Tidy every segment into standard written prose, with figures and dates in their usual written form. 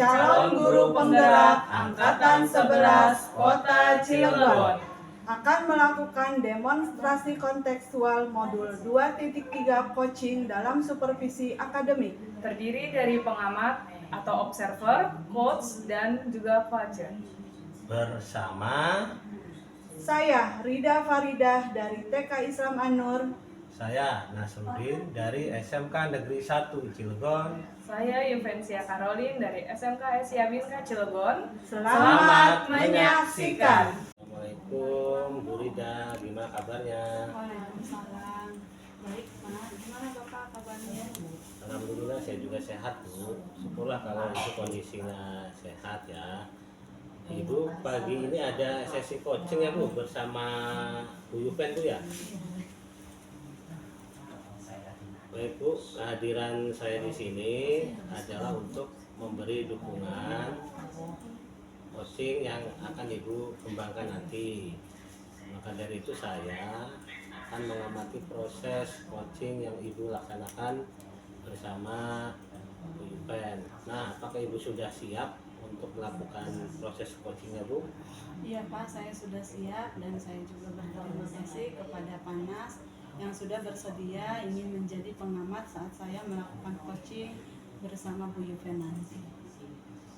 calon guru penggerak Angkatan 11 Kota Cilegon akan melakukan demonstrasi kontekstual modul 2.3 coaching dalam supervisi akademik. Terdiri dari pengamat atau observer, coach, dan juga coacher. Bersama Saya Rida Faridah dari TK Islam An-Nur. saya Nasruddin dari SMK Negeri 1 Cilegon. Saya Yuvensia Caroline dari SMK Siabinka Cilegon. Selamat menyaksikan. Assalamualaikum Bu Rida, gimana kabarnya? Waalaikumsalam. Baik, gimana Bapak kabarnya? Alhamdulillah saya juga sehat Bu. Syukurlah kalau itu kondisinya sehat ya. Ibu pagi ini ada sesi coaching ya Bu bersama Bu Yuven Bu ya? Baik Bu, kehadiran saya di sini adalah untuk memberi dukungan coaching yang akan Ibu kembangkan nanti. Maka dari itu saya akan mengamati proses coaching yang Ibu laksanakan bersama Bu Yuven. Nah, apakah Ibu sudah siap untuk melakukan proses coachingnya Bu? Iya Pak, saya sudah siap dan saya juga berterima kasih kepada Panas yang sudah bersedia ingin menjadi pengamat saat saya melakukan coaching bersama Bu Yuven nanti.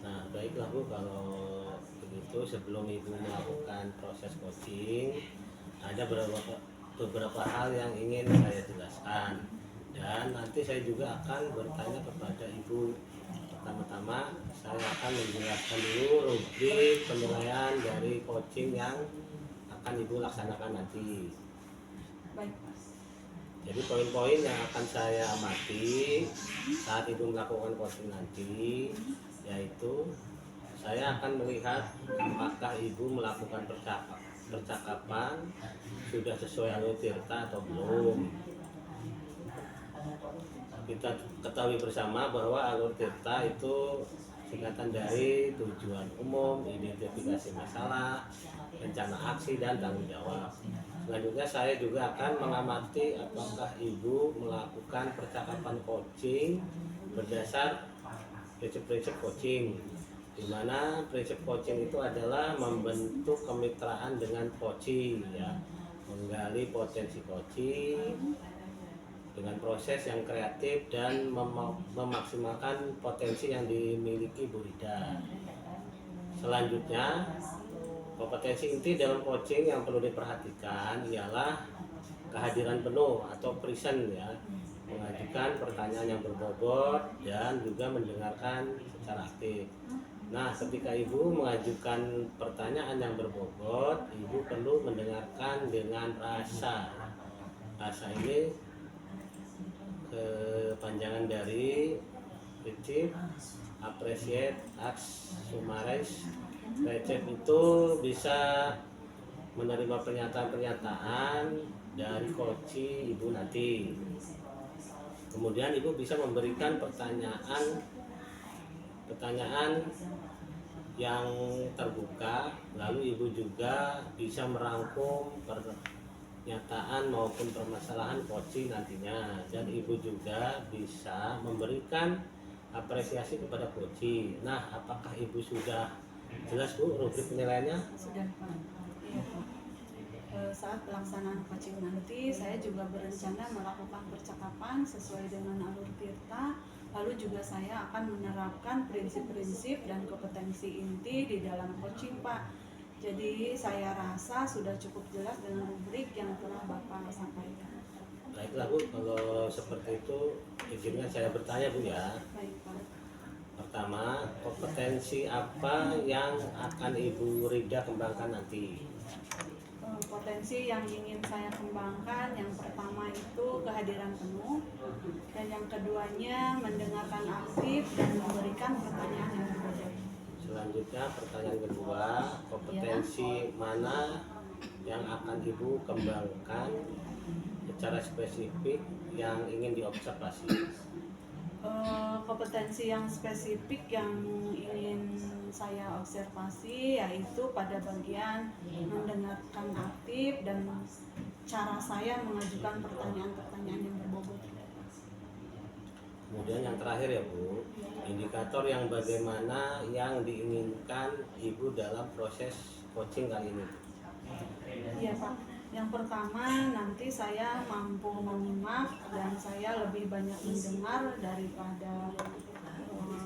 Nah, baiklah Bu, kalau begitu sebelum Ibu melakukan proses coaching, ada beberapa hal yang ingin saya jelaskan. Dan nanti saya juga akan bertanya kepada Ibu. Pertama-tama saya akan menjelaskan dulu rubrik penilaian dari coaching yang akan Ibu laksanakan nanti. Baik Pak. Jadi poin-poin yang akan saya amati saat Ibu melakukan coaching nanti, yaitu saya akan melihat apakah Ibu melakukan percakapan sudah sesuai alur tirta atau belum. Kita ketahui bersama bahwa alur tirta itu singkatan dari tujuan umum, identifikasi masalah, rencana aksi, dan tanggung jawab. Selanjutnya saya juga akan mengamati apakah Ibu melakukan percakapan coaching berdasar prinsip-prinsip coaching, di mana prinsip coaching itu adalah membentuk kemitraan dengan coaching, ya, menggali potensi coaching dengan proses yang kreatif dan memaksimalkan potensi yang dimiliki Bu Rida. Selanjutnya, kompetensi inti dalam coaching yang perlu diperhatikan ialah kehadiran penuh atau present, ya, mengajukan pertanyaan yang berbobot dan juga mendengarkan secara aktif. Nah, ketika Ibu mengajukan pertanyaan yang berbobot, Ibu perlu mendengarkan dengan rasa. Rasa ini kepanjangan dari prinsip appreciate, ask, summarize. Recep itu bisa menerima pernyataan-pernyataan dari coach Ibu nanti. Kemudian Ibu bisa memberikan pertanyaan yang terbuka, lalu Ibu juga bisa merangkum pernyataan maupun permasalahan coaching nantinya, dan Ibu juga bisa memberikan apresiasi kepada coaching. Nah, apakah Ibu sudah jelas Bu rubrik penilaiannya? Sudah Pak. Iya Pak. Saat pelaksanaan coaching nanti saya juga berencana melakukan percakapan sesuai dengan alur tirta, lalu juga saya akan menerapkan prinsip-prinsip dan kompetensi inti di dalam coaching Pak. Jadi saya rasa sudah cukup jelas dengan rubrik yang telah Bapak sampaikan. Baiklah Bu, kalau seperti itu izinkan saya bertanya Bu ya. Baik Pak. Pertama, kompetensi apa yang akan Ibu Rida kembangkan nanti? Potensi yang ingin saya kembangkan, yang pertama itu kehadiran penuh, dan yang keduanya mendengarkan aktif dan memberikan pertanyaan yang berbeda. Selanjutnya pertanyaan kedua, kompetensi mana yang akan Ibu kembangkan secara spesifik yang ingin diobservasi? Kompetensi yang spesifik yang ingin saya observasi yaitu pada bagian mendengarkan aktif dan cara saya mengajukan pertanyaan-pertanyaan yang berbobot. Kemudian yang terakhir ya Bu, indikator yang bagaimana yang diinginkan Ibu dalam proses coaching kali ini. Iya Pak, yang pertama nanti saya mampu menyimak dan saya lebih banyak mendengar daripada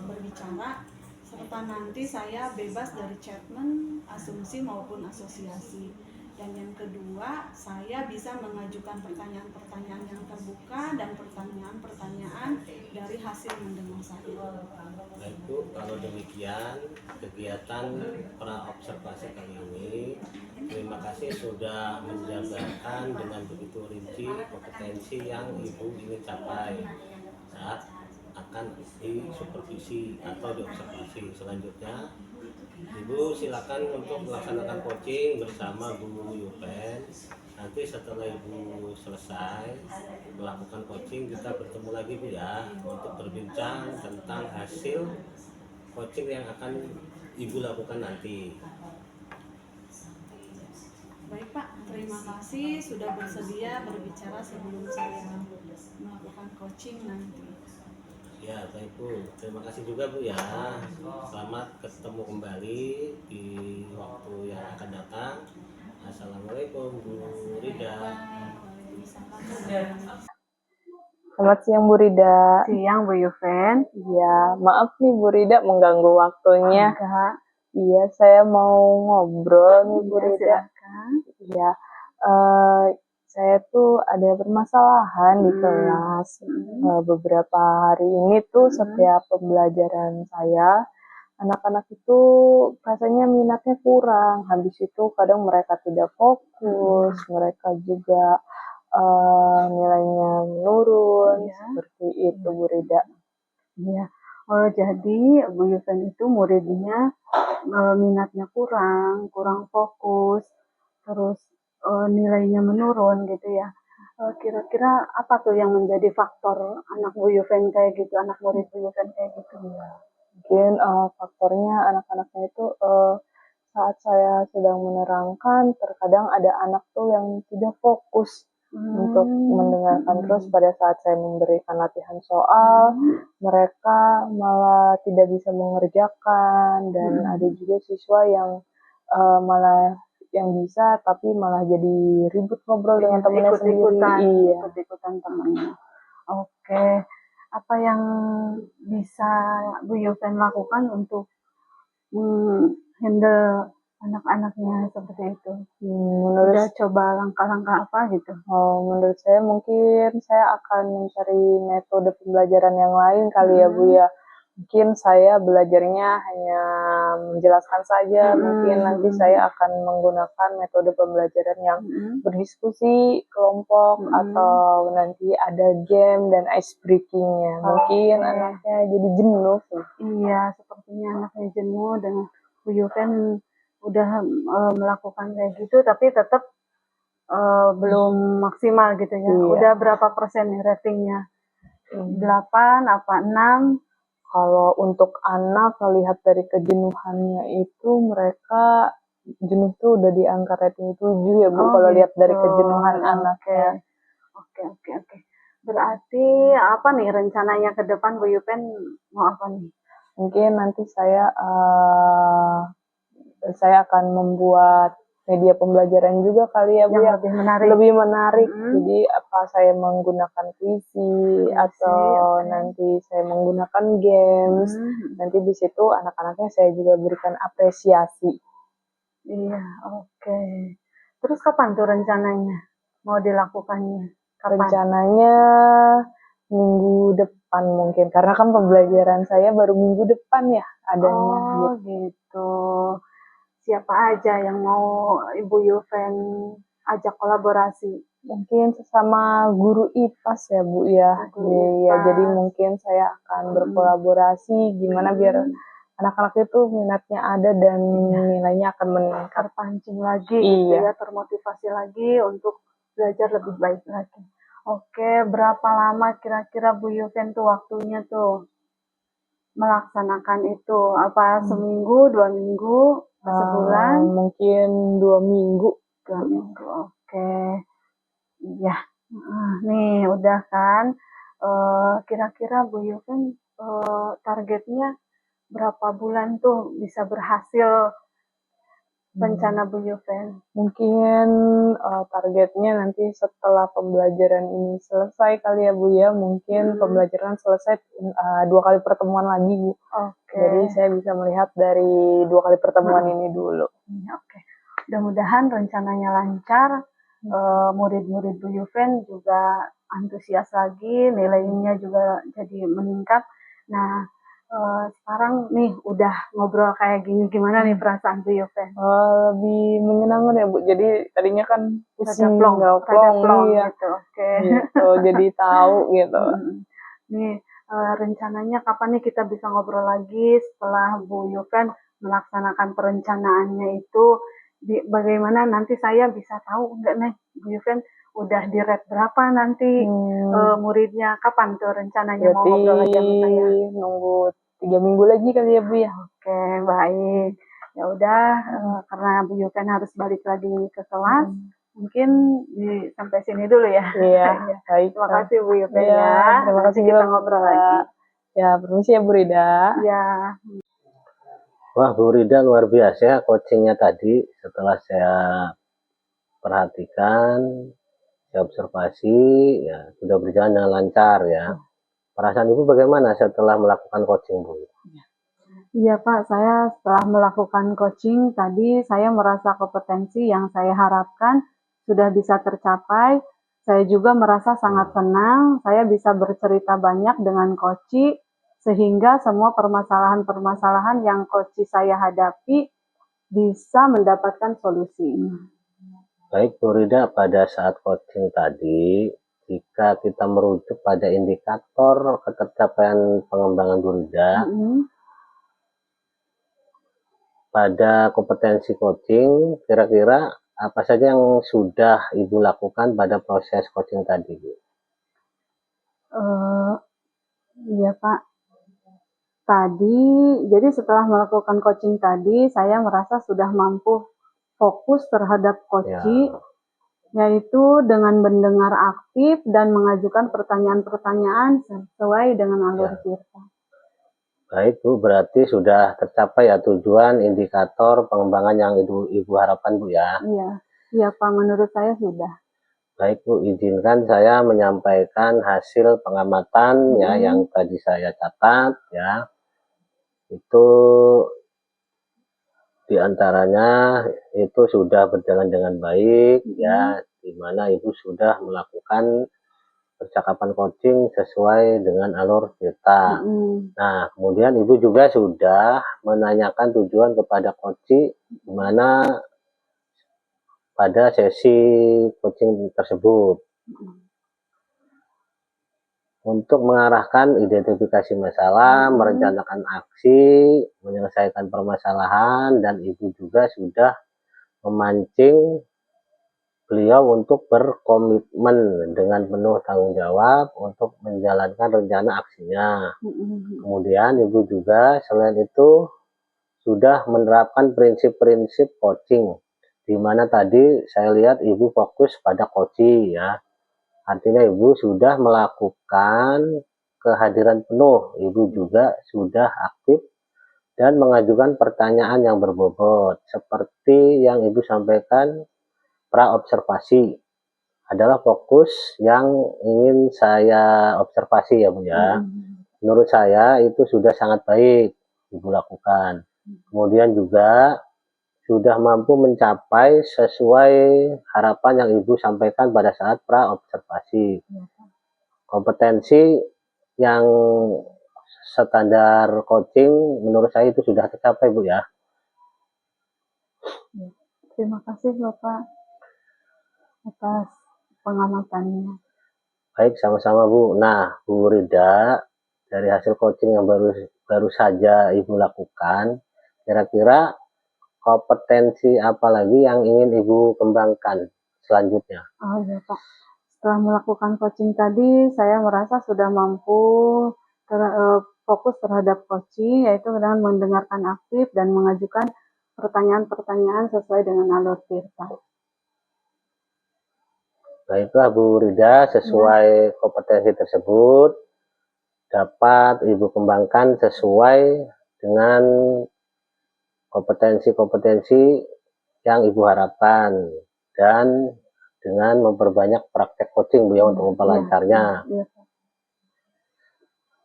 berbicara, serta nanti saya bebas dari statement, asumsi maupun asosiasi. Dan yang kedua, saya bisa mengajukan pertanyaan-pertanyaan yang terbuka dan pertanyaan-pertanyaan dari hasil mendengar saya. Baik Bu, kalau demikian kegiatan pra-observasi kali ini, terima kasih sudah menjabarkan dengan begitu rinci kompetensi yang Ibu ingin capai saat akan disupervisi atau diobservasi. Selanjutnya Ibu silakan untuk melaksanakan coaching bersama Bu Yupen. Nanti setelah Ibu selesai melakukan coaching, kita bertemu lagi Bu ya, untuk berbincang tentang hasil coaching yang akan Ibu lakukan nanti. Baik Pak, terima kasih sudah bersedia berbicara sebelum saya melakukan coaching nanti. Ya, baik Bu. Terima kasih juga Bu ya. Selamat ketemu kembali di waktu yang akan datang. Assalamualaikum Bu Rida. Selamat siang Bu Rida. Siang Bu Yuven. Iya, maaf nih Bu Rida mengganggu waktunya. Enggak. Iya, saya mau ngobrol nih Bu Iya, Rida. silakan. Iya, saya tuh ada permasalahan di kelas. Beberapa hari ini tuh setiap pembelajaran saya, anak-anak itu rasanya minatnya kurang. Habis itu kadang mereka tidak fokus, mereka juga nilainya menurun, seperti itu Bu Rida. Iya. Oh, jadi Bu Yuven itu muridnya minatnya kurang fokus, terus nilainya menurun gitu ya. Kira-kira apa tuh yang menjadi faktor anak Bu Yuven kayak gitu, anak murid Bu Yuven kayak gitu? Mungkin faktornya anak-anaknya itu saat saya sedang menerangkan, terkadang ada anak tuh yang tidak fokus untuk mendengarkan. Terus pada saat saya memberikan latihan soal, mereka malah tidak bisa mengerjakan, dan ada juga siswa yang malah yang bisa tapi malah jadi ribut ngobrol dengan temannya sendiri. Ikut-ikutan temannya. Oke. Apa yang bisa Bu Yuven lakukan untuk handle anak-anaknya seperti itu? Udah coba langkah-langkah apa gitu? Menurut saya mungkin saya akan mencari metode pembelajaran yang lain kali ya Bu ya. Mungkin saya belajarnya hanya menjelaskan saja, mungkin nanti saya akan menggunakan metode pembelajaran yang berdiskusi kelompok, atau nanti ada game dan ice breakingnya. Mungkin anaknya jadi jenuh. Iya, sepertinya anaknya jenuh dengan Bu Yuven udah melakukan kayak gitu, tapi tetap belum maksimal gitu ya. Udah berapa persen nih ratingnya? 8 apa 6? Kalau untuk anak, melihat dari kejenuhannya itu, mereka jenuh tuh udah di angka rating 7 ya Bu, kalau lihat dari kejenuhan anaknya. Oke. Berarti apa nih rencananya ke depan Bu Yupen, mau apa nih? Mungkin nanti saya akan membuat media pembelajaran juga kali ya Bu ya, lebih menarik. Jadi apa saya menggunakan puisi atau nanti saya menggunakan games, nanti di situ anak-anaknya saya juga berikan apresiasi. Iya, oke. Terus kapan tuh rencananya mau dilakukannya? Rencananya minggu depan mungkin, karena kan pembelajaran saya baru minggu depan ya adanya. Oh gitu. Siapa aja yang mau Ibu Yuven ajak kolaborasi? Mungkin sesama guru IPAS ya Bu ya. Iya, jadi mungkin saya akan berkolaborasi gimana biar anak-anak itu minatnya ada dan nilainya akan meningkat. Terpancing lagi gitu ya, termotivasi lagi untuk belajar lebih baik lagi. Oke, berapa lama kira-kira Bu Yuven tuh waktunya tuh melaksanakan itu? Apa seminggu, 2 minggu, sebulan? Mungkin 2 minggu. 2 minggu, oke. Iya. Nih, udah kan. Kira-kira Bu Yuven targetnya berapa bulan tuh bisa berhasil rencana Bu Yuven? Mungkin targetnya nanti setelah pembelajaran ini selesai kali ya Bu ya, mungkin pembelajaran selesai 2 kali pertemuan lagi Bu. Oke. Jadi saya bisa melihat dari 2 kali pertemuan ini dulu. Oke. Mudah-mudahan rencananya lancar. Murid-murid Bu Yuven juga antusias lagi, nilainya juga jadi meningkat. Nah, sekarang nih udah ngobrol kayak gini, gimana nih perasaan Bu Yuven? Lebih menyenangkan ya Bu. Jadi tadinya kan pusing, Rada plong ya. gitu. Oke. Gitu, jadi tahu gitu. Nih, rencananya kapan nih kita bisa ngobrol lagi setelah Bu Yuven melaksanakan perencanaannya itu, bagaimana nanti saya bisa tahu enggak nih Bu Yuven udah di rate berapa nanti muridnya, kapan tuh rencananya mau ngobrol lagi sama saya? Nunggu 3 minggu lagi kali ya Bu ya. Oke, baik. Ya udah, karena Bu Yuven harus balik lagi ke kelas, mungkin sampai sini dulu ya. Iya, baik. Terima kasih Bu Yuven Iya, ya. terima Nanti kasih kita juga, ngobrol Mbak. lagi. Ya, permisi ya Bu Rida. Ya. Wah, Bu Rida luar biasa ya coachingnya tadi. Setelah saya perhatikan, saya observasi, ya sudah berjalan dengan lancar ya. Perasaan Ibu bagaimana setelah melakukan coaching Bu? Iya Pak, saya setelah melakukan coaching tadi saya merasa kompetensi yang saya harapkan sudah bisa tercapai. Saya juga merasa sangat senang, saya bisa bercerita banyak dengan coach, sehingga semua permasalahan-permasalahan yang coach saya hadapi bisa mendapatkan solusinya. Baik Bu Rida, pada saat coaching tadi, jika kita merujuk pada indikator ketercapaian pengembangan Bu Rida, pada kompetensi coaching, kira-kira apa saja yang sudah Ibu lakukan pada proses coaching tadi, Bu? Iya Pak. Tadi, jadi setelah melakukan coaching tadi, saya merasa sudah mampu fokus terhadap coaching, yaitu dengan mendengar aktif dan mengajukan pertanyaan-pertanyaan sesuai dengan alur cerita. Baik Bu, berarti sudah tercapai ya tujuan indikator pengembangan yang Ibu harapkan Bu ya? Iya Pak, menurut saya sudah. Baik Bu, izinkan saya menyampaikan hasil pengamatan ya yang tadi saya catat ya. Itu diantaranya itu sudah berjalan dengan baik ya, di mana Ibu sudah melakukan percakapan coaching sesuai dengan alur cerita. Nah, kemudian Ibu juga sudah menanyakan tujuan kepada coach di mana pada sesi coaching tersebut. Untuk mengarahkan identifikasi masalah, merencanakan aksi, menyelesaikan permasalahan, dan Ibu juga sudah memancing beliau untuk berkomitmen dengan penuh tanggung jawab untuk menjalankan rencana aksinya. Kemudian Ibu juga selain itu sudah menerapkan prinsip-prinsip coaching, di mana tadi saya lihat Ibu fokus pada coaching ya. Artinya Ibu sudah melakukan kehadiran penuh, Ibu juga sudah aktif dan mengajukan pertanyaan yang berbobot. Seperti yang Ibu sampaikan, pra-observasi adalah fokus yang ingin saya observasi ya Bu ya. Menurut saya itu sudah sangat baik Ibu lakukan. Kemudian juga sudah mampu mencapai sesuai harapan yang Ibu sampaikan pada saat pra-observasi. Kompetensi yang standar coaching menurut saya itu sudah tercapai Bu ya. Terima kasih Bapak atas pengamatannya. Baik, sama-sama Bu. Nah, Bu Rida, dari hasil coaching yang baru saja Ibu lakukan, kira-kira kompetensi apa lagi yang ingin Ibu kembangkan selanjutnya? Oh iya Pak, setelah melakukan coaching tadi, saya merasa sudah mampu fokus terhadap coaching, yaitu dengan mendengarkan aktif dan mengajukan pertanyaan-pertanyaan sesuai dengan alur cerita. Baiklah Bu Rida, sesuai kompetensi tersebut dapat Ibu kembangkan sesuai dengan kompetensi-kompetensi yang Ibu harapkan dan dengan memperbanyak praktek coaching Bu ya untuk memperlancarnya. Iya, Pak.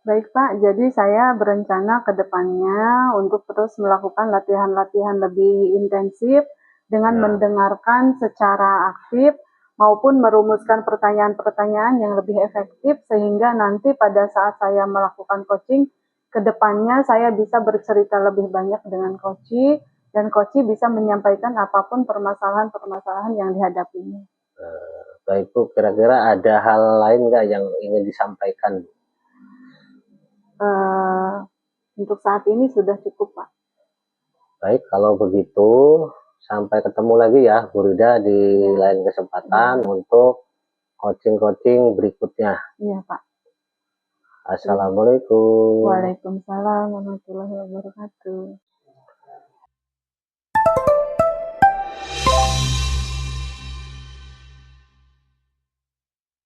Baik Pak, jadi saya berencana ke depannya untuk terus melakukan latihan-latihan lebih intensif dengan mendengarkan secara aktif maupun merumuskan pertanyaan-pertanyaan yang lebih efektif sehingga nanti pada saat saya melakukan coaching ke depannya saya bisa bercerita lebih banyak dengan coach dan coach bisa menyampaikan apapun permasalahan-permasalahan yang dihadapinya. Baik Bu, kira-kira ada hal lain nggak yang ingin disampaikan? Untuk saat ini sudah cukup Pak. Baik, kalau begitu sampai ketemu lagi ya Bu Rida di lain kesempatan untuk coaching-coaching berikutnya. Iya Pak. Assalamualaikum. Waalaikumsalam warahmatullahi wabarakatuh.